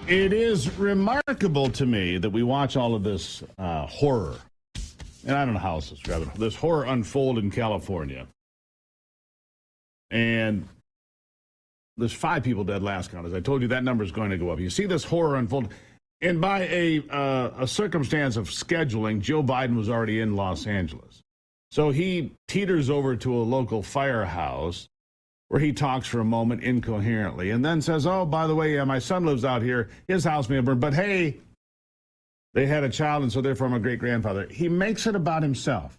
It is remarkable to me that we watch all of this horror, and I don't know how else to describe it, this horror unfold in California. And there's 5 people dead last count. As I told you, that number is going to go up. You see this horror unfold. And by a circumstance of scheduling, Joe Biden was already in Los Angeles. So he teeters over to a local firehouse where he talks for a moment incoherently and then says, oh, by the way, yeah, my son lives out here. His house may have burned, but hey, they had a child, and so therefore I'm a great-grandfather. He makes it about himself.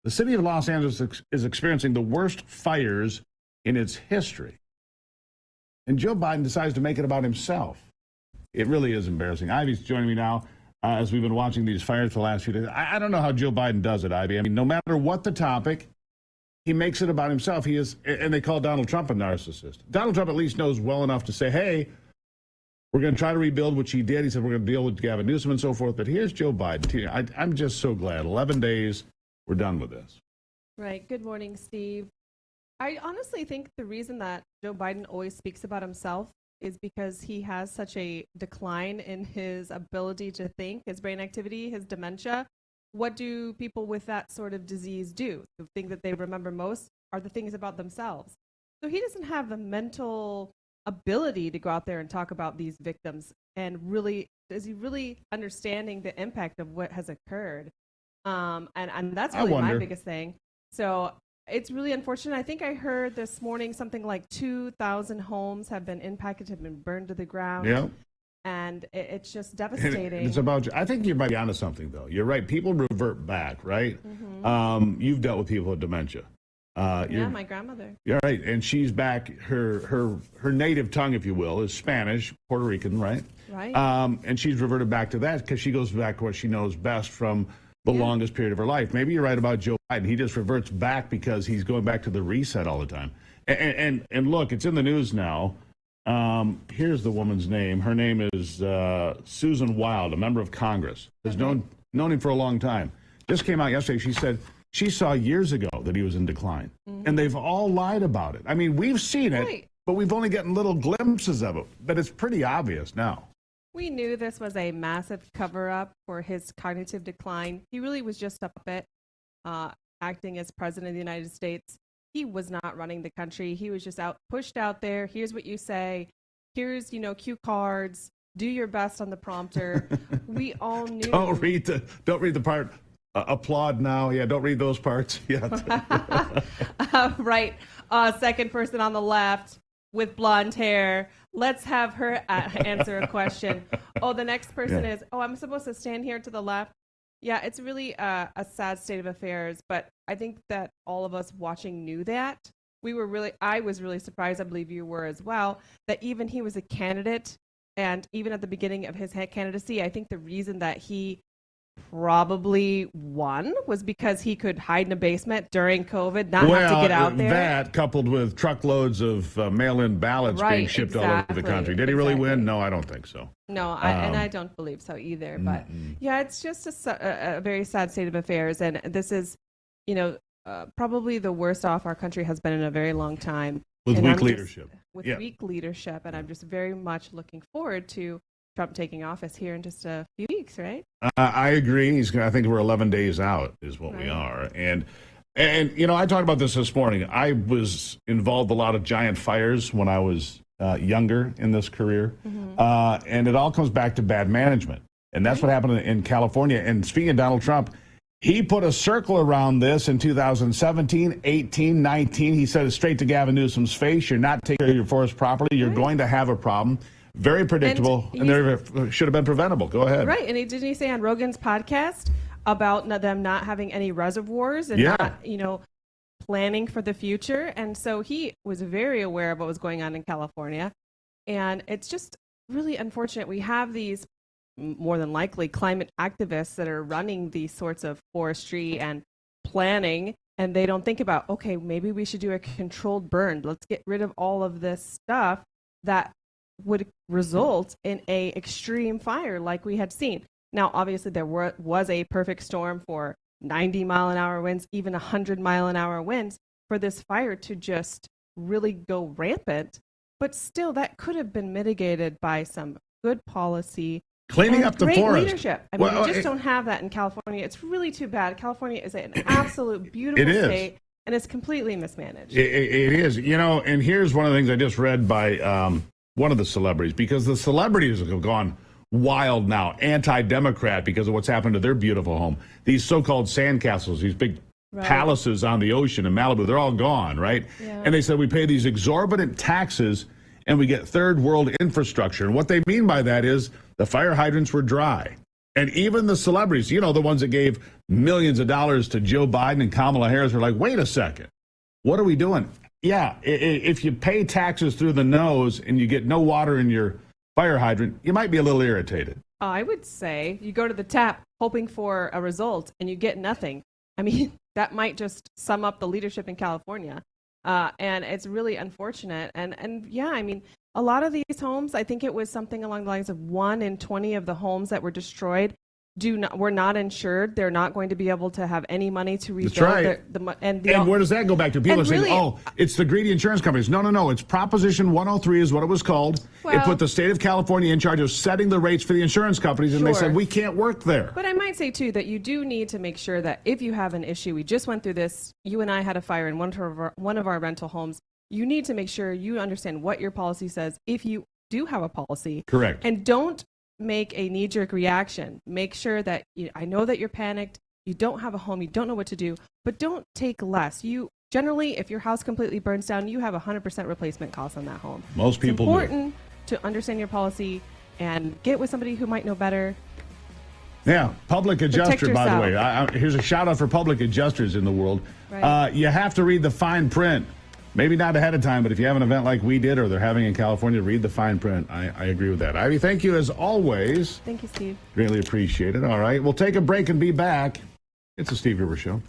The city of Los Angeles is experiencing the worst fires in its history. And Joe Biden decides to make it about himself. It really is embarrassing. Ivey's joining me now as we've been watching these fires for the last few days. I don't know how Joe Biden does it, Ivey. I mean, no matter what the topic, he makes it about himself. He is, and they call Donald Trump a narcissist. Donald Trump at least knows well enough to say, hey, we're going to try to rebuild, which he did. He said we're going to deal with Gavin Newsom and so forth. But here's Joe Biden. I'm just so glad. 11 days, we're done with this. Right. Good morning, Steve. I honestly think the reason that Joe Biden always speaks about himself is because he has such a decline in his ability to think, his brain activity, his dementia. What do people with that sort of disease do? The thing that they remember most are the things about themselves. So he doesn't have the mental ability to go out there and talk about these victims. And really, is he really understanding the impact of what has occurred? And that's really my biggest thing. So it's really unfortunate. I think I heard this morning something like 2,000 homes have been impacted, have been burned to the ground. Yeah. And it's just devastating. It's about, I think you might be onto something, though. You're right. People revert back, right? Mm-hmm. You've dealt with people with dementia. Yeah, my grandmother. You're right. And she's back. Her native tongue, if you will, is Spanish, Puerto Rican, right? Right. And she's reverted back to that because she goes back to what she knows best from the longest period of her life. Maybe you're right about Joe Biden. He just reverts back because he's going back to the reset all the time. And look, it's in the news now. Here's the woman's name. Her name is Susan Wild, a member of Congress. Has known him for a long time. Just came out yesterday. She said she saw years ago that he was in decline. Mm-hmm. And they've all lied about it. I mean, we've seen it, but we've only gotten little glimpses of it. But it's pretty obvious now. We knew this was a massive cover-up for his cognitive decline. He really was just a puppet acting as president of the United States. He was not running the country. He was just pushed out there. Here's what you say. Here's, cue cards. Do your best on the prompter. We all knew. Don't read the part. Applaud now. Yeah, don't read those parts. Yeah. Right. Second person on the left with blonde hair. Let's have her answer a question. Oh, the next person is, I'm supposed to stand here to the left. Yeah, it's really a sad state of affairs, but I think that all of us watching knew that. I was really surprised, I believe you were as well, that even he was a candidate, and even at the beginning of his candidacy, I think the reason that he probably won was because he could hide in a basement during COVID, not have to get out there. That coupled with truckloads of mail-in ballots being shipped all over the country. Did he really win? No, I don't think so. No, and I don't believe so either. But yeah, it's just a very sad state of affairs. And this is, probably the worst off our country has been in a very long time. With weak leadership. Weak leadership. And I'm just very much looking forward to Trump taking office here in just a few weeks, right? I agree. I think we're 11 days out is what we are. And I talked about this morning. I was involved in a lot of giant fires when I was younger in this career. Mm-hmm. And it all comes back to bad management. And that's what happened in California. And speaking of Donald Trump, he put a circle around this in 2017, 18, 19. He said it straight to Gavin Newsom's face. You're not taking care of your forest properly. You're going to have a problem. Very predictable, and there should have been preventable. Go ahead. Right, and didn't he say on Rogan's podcast about them not having any reservoirs and not, planning for the future? And so he was very aware of what was going on in California, and it's just really unfortunate. We have these, more than likely, climate activists that are running these sorts of forestry and planning, and they don't think about, okay, maybe we should do a controlled burn. Let's get rid of all of this stuff that would result in a extreme fire like we had seen. Now, obviously, there was a perfect storm for 90-mile-an-hour winds, even 100-mile-an-hour winds, for this fire to just really go rampant. But still, that could have been mitigated by some good policy, Cleaning and up the great forest. leadership. I mean, Well, we just don't have that in California. It's really too bad. California is an absolute beautiful It is. state, and it's completely mismanaged. It is, and here's one of the things I just read by one of the celebrities, because the celebrities have gone wild now, anti-democrat because of what's happened to their beautiful home. These so-called sandcastles, these big palaces on the ocean in Malibu, they're all gone, right? Yeah. And they said we pay these exorbitant taxes and we get third world infrastructure. And what they mean by that is the fire hydrants were dry. And even the celebrities, the ones that gave millions of dollars to Joe Biden and Kamala Harris are like, wait a second, what are we doing? Yeah, if you pay taxes through the nose and you get no water in your fire hydrant, you might be a little irritated. I would say you go to the tap hoping for a result and you get nothing. I mean, that might just sum up the leadership in California. And it's really unfortunate. And yeah, I mean, a lot of these homes, I think it was something along the lines of 1 in 20 of the homes that were destroyed were not insured. They're not going to be able to have any money to rebuild. That's right. And where does that go back to? People are saying, really, it's the greedy insurance companies. No. It's Proposition 103 is what it was called. Well, it put the state of California in charge of setting the rates for the insurance companies, and they said, we can't work there. But I might say, too, that you do need to make sure that if you have an issue, we just went through this, you and I had a fire in one of our rental homes, you need to make sure you understand what your policy says if you do have a policy. Correct. And don't make a knee-jerk reaction. Make sure that I know that you're panicked, you don't have a home, you don't know what to do, but don't take less. You generally, if your house completely burns down, you have 100% replacement costs on that home. Most people It's important to understand your policy and get with somebody who might know better. Yeah, public adjuster, by the way. Here's a shout out for public adjusters in the world. Right. You have to read the fine print. Maybe not ahead of time, but if you have an event like we did or they're having in California, read the fine print. I agree with that. Ivy, thank you as always. Thank you, Steve. Greatly appreciate it. All right, we'll take a break and be back. It's the Steve Gruber Show.